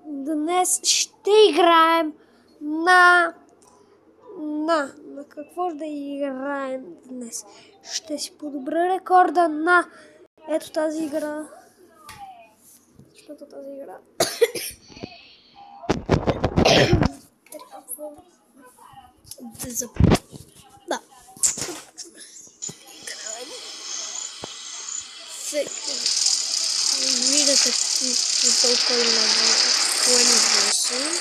Днес ще играем на какво да играем днес? Ще си подобря рекорда на ето тази игра. Защото тази игра трябва да започне. Да. Виждате толкова левел, 28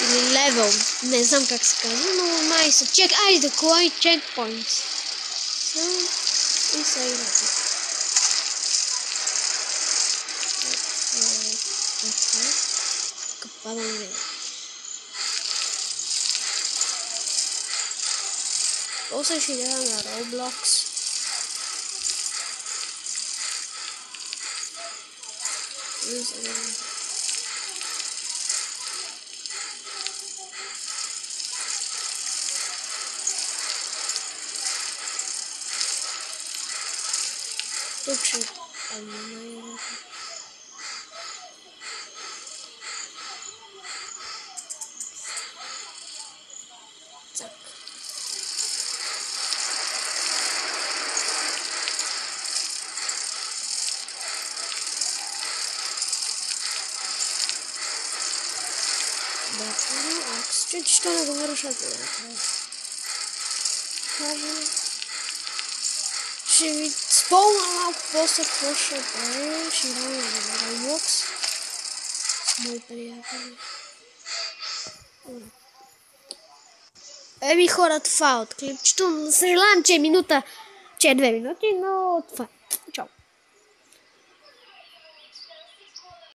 или левел, не знам как се казва, но май са чек, айде кой чекпоинтс. И са играта. Капавам време. После ще играя на Roblox. Тук ще намеря. Так. Да, что не говоришь от этого? Ще ви спомня малко после какво ще правим. Ще играем на Roblox с мои приятели. Еми хора, това от клипчето. Съжалявам, че е 2 минути, но това е.